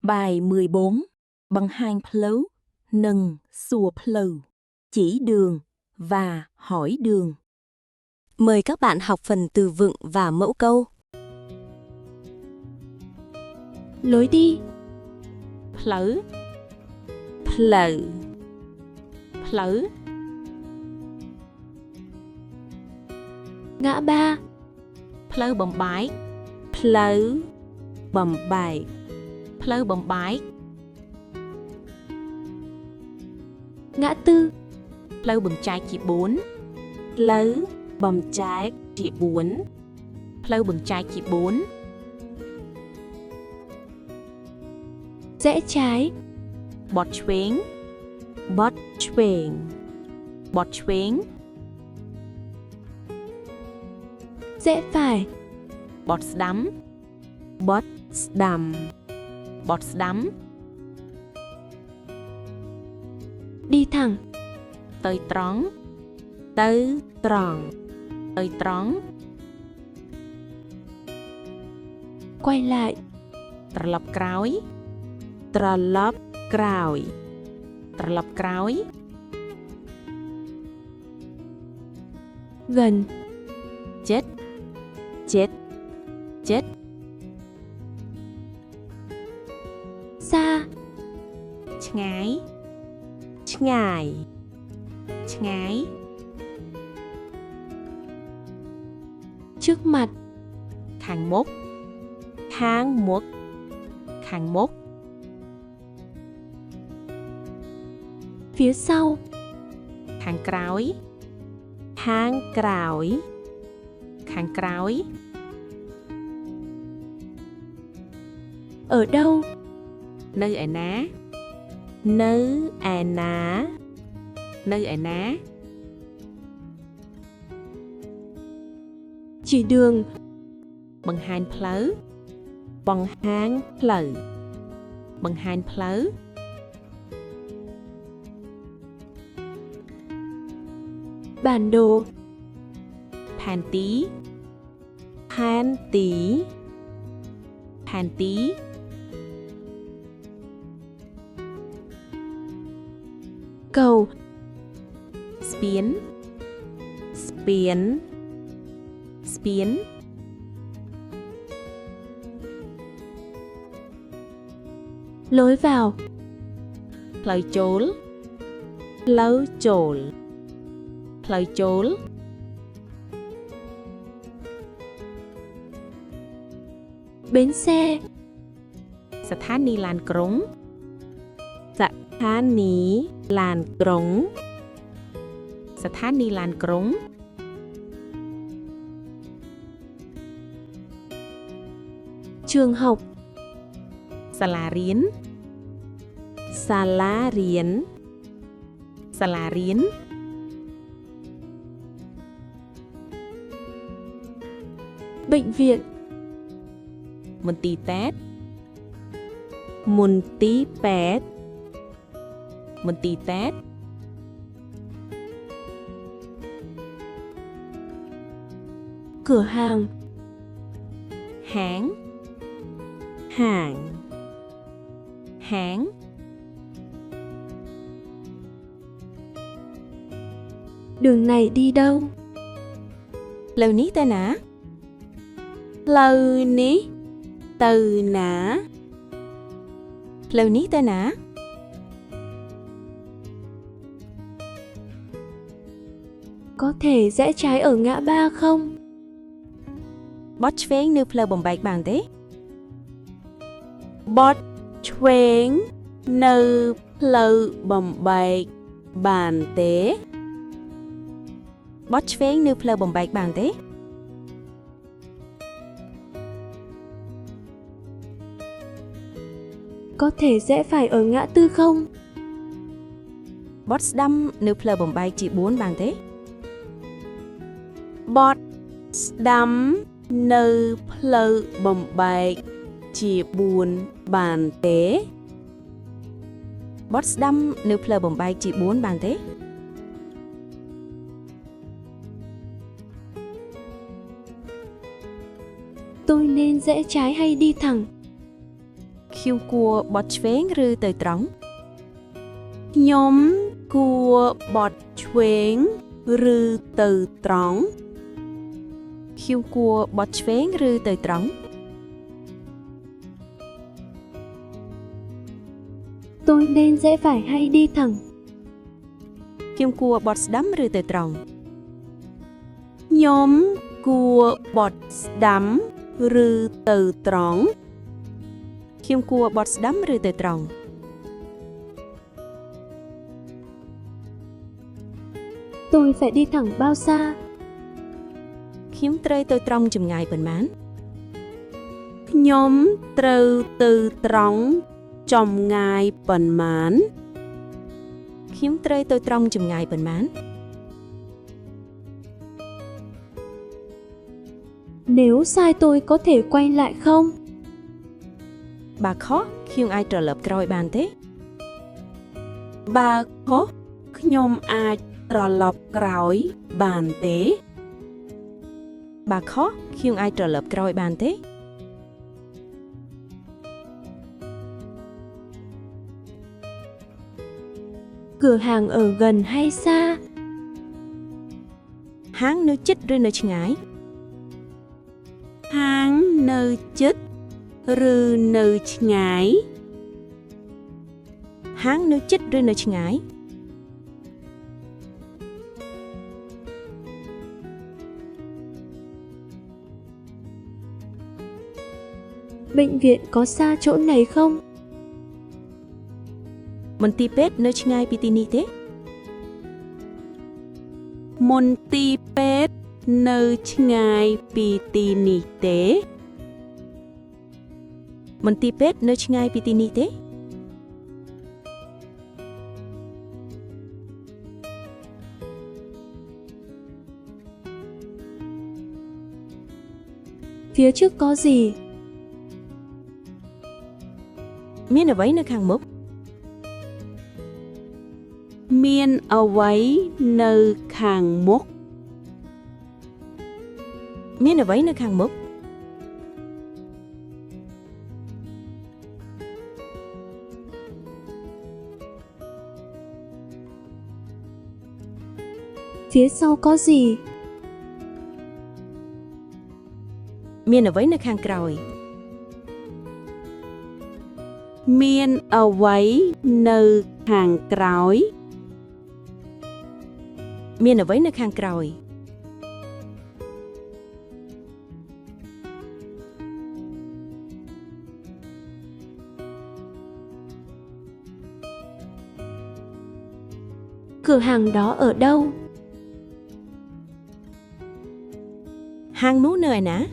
Bài 14. Bằng hàng pleu, nâng, xùa pleu, chỉ đường và hỏi đường. Mời các bạn học phần từ vựng và mẫu câu. Lối đi. Pleu, pleu, pleu. Ngã ba. Pleu bầm bái, Pleu bầm bài. pleu bầm bái. Ngã tư. Pleu bầm trái chỉ 4, Pleu bầm trái chỉ 4. pleu bầm trái chỉ 4. Rẽ trái. Bọt chuếng, Bót chuềng. bọt chuếng. Rẽ phải. Bọt đắm, Bót đầm. bọt đắm. Đi thẳng. Tới tróng, Tới tròn. tới tróng. Quay lại. Trở lậpក្រោយ, Trở lópក្រោយ. trở lậpក្រោយ. Gần. Chết, Chết. chết. Xa.ឆ្ងាយ,ឆ្ងាយ.ឆ្ងាយ. Trước mặt. ខាងមុខ, Kháng muốc. ខាងមុខ. Phía sau. ខាងក្រោយ, Khángក្រោយ. ខាងក្រោយ. Ở đâu. នៅឯណា,នៅឯណា. នៅឯណា. Chỉ đường. បង្ហាញផ្លូវ, Bằng háng pleu. បង្ហាញផ្លូវ. Bản đồ. ផែនទី, Hán tí. ផែនទី. Cầu. ស្ពាន, Spiến.ស្ពាន. Lối vào. ផ្លូវចូល, Pleu chôl. ផ្លូវចូល. Bến xe. ស្ថានីយ៍ឡានក្រុង,ស្ថានីយ៍ឡានក្រុង. ស្ថានីយ៍ឡានក្រុង. Trường học. សាលារៀន, Xa lá riến. សាលារៀន. Bệnh viện. មន្ទីរពេទ្យ, Môn tí pét. មន្ទីរពេទ្យ. Cửa hàng. ហាង, Hàng. ហាង. Đường này đi đâu. ផ្លូវនេះទៅណា, Pleu ní. Từ ná. ផ្លូវនេះទៅណា. Có thể rẽ trái ở ngã ba không. បត់ឆ្វេងនៅផ្លូវបំបែកបានទេ? Bót chuếng nơ pleu bầm bạch bàn tế. បត់ឆ្វេងនៅផ្លូវបំបែកបានទេ? Có thể rẽ phải ở ngã tư không. បត់ស្ដាំនៅផ្លូវបំបែកជា 4 បានទេ? Bót đắm nơ pleu bầm bạch chỉ buồn bàn tế. បត់ស្ដាំនៅផ្លូវបំបែកជា 4 បានទេ? Tôi nên rẽ trái hay đi thẳng? Q Khiêu cua bọt chvéng rư tới trống. Nhóm cua bọt chvéng rư từ trống. Khiêu cua bọt chvéng rư tới trống. Tôi nên rẽ phải hay đi thẳng? Khiêu cua bọt đắm rư tới trống. Nhóm cua bọt đắm rư từ trống. Khiêu cua bọt đắm rư tới trống. Tôi phải đi thẳng bao xa? Khiếm trơi tới trống chùm ngài bần mán. Nhóm trừ từ trống trong ngày bần mán. Khiếm trơi tới trống chùm ngài bần mán. Nếu sai tôi có thể quay lại không? Bà khó khiêu ai trở lập kroi bàn thế. Bà khó nhóm ai trở lập kroi bàn thế. Bà khó khiêu ai trở lập kroi bàn thế. Cửa hàng ở gần hay xa? Háng nơi chích rư nơi ngái. Háng nơi chích rư nơi ngái. Háng nơi chích rư nơi ngái. Bệnh viện có xa chỗ này không? Mình ti pết nơi ngái pitini thế. Môn ti pết nơi ngài pitini tế. Mình ti pết nơi ngái pitini thế. Phía trước có gì? Miên ở vấy nơi khang mốc. Miên ở vấy nơi khang mốc. Miên ở vấy nơi khang mốc. Phía sau có gì? Miên ở vấy nơi khang kroi. Miên ở vấy nơi khang kroi. Miên ở vấy nơi khang kroi. Cửa hàng đó ở đâu? Hang nú nơi ná.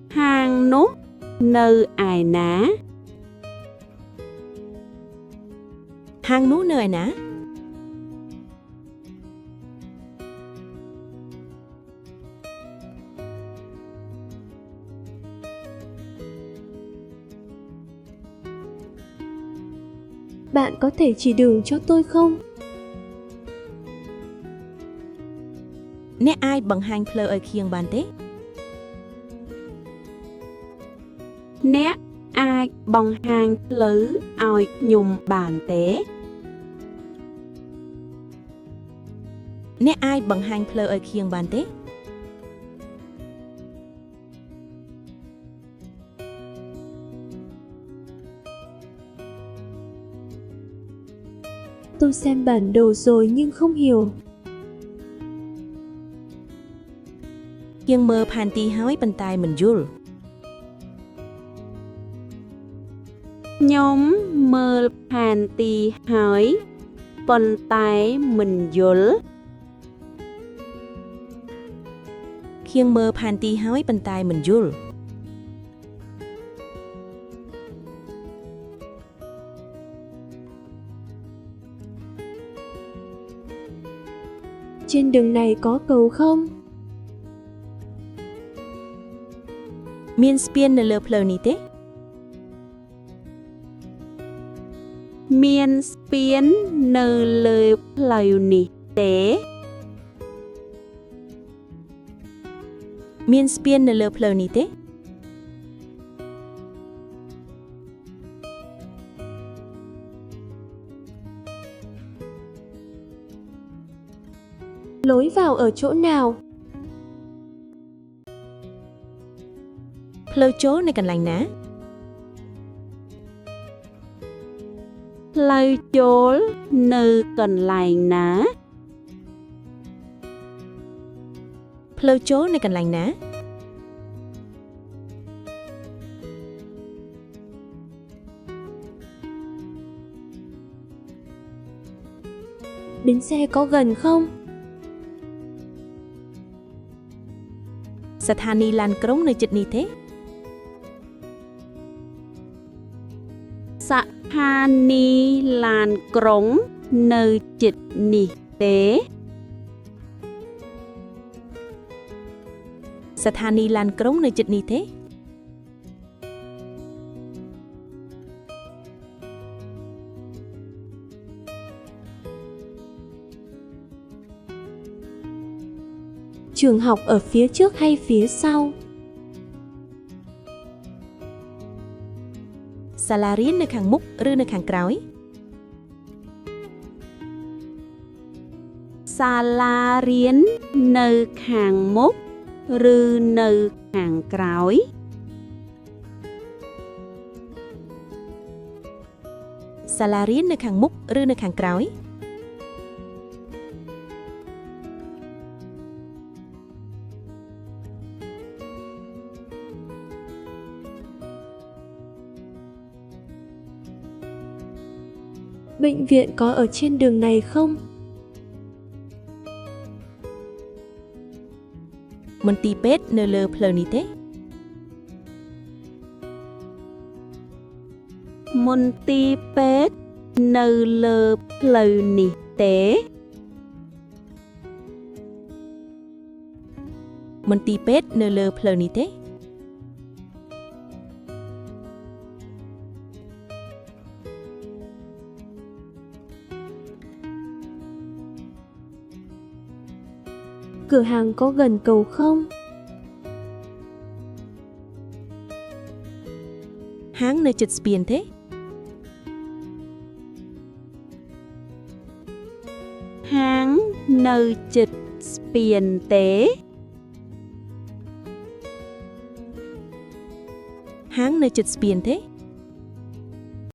Hang nút nơi ai ná. Hang nú nơi ná. Bạn có thể chỉ đường cho tôi không? Nè ai bằng hang plơ ở khiêng bàn thế. Nè ai bằng hang lứ ai nhung bàn tế. Nè ai bằng hang plơ ở khiêng bàn thế. Tôi xem bản đồ rồi nhưng không hiểu. Khiêng mơ pan ti hói bàn tay mình dul. Nhóm mơ pan ti hói bàn tay mình dul. Khiêng mơ pan ti hói bàn tay mình dul. Trên đường này có cầu không? Miên spien nơ lơ plơ ni thế. Miên spien nơ lơ plơ ni tế. Miên spien nơ lơ plơ ni thế. Lối vào ở chỗ nào? Pleu chố nơi cạnh lành ná. Pleu chố nơi cần lành ná. Pleu chố nơi cạnh lành ná. Bến xe có gần không? ស្ថានីយ៍ឡានក្រុងនៅជិតនេះទេ สถานีลานกรงនៅជិតនេះទេ ស្ថានីយ៍ឡានក្រុងនៅជិតនេះទេ Trường học ở phía trước hay phía sau? សាលារៀននៅខាងមុខឬនៅខាងក្រោយ សាលារៀននៅខាងមុខឬនៅខាងក្រោយ សាលារៀននៅខាងមុខឬនៅខាងក្រោយ Bệnh viện có ở trên đường này không? មន្ទីរពេទ្យនៅលើផ្លូវនេះទេ មន្ទីរពេទ្យនៅលើផ្លូវនេះទេ មន្ទីរពេទ្យនៅលើផ្លូវនេះទេ Cửa hàng có gần cầu không? ហាងនៅជិតស្ពានទេ ហាងនៅជិតស្ពានទេ ហាងនៅជិតស្ពានទេ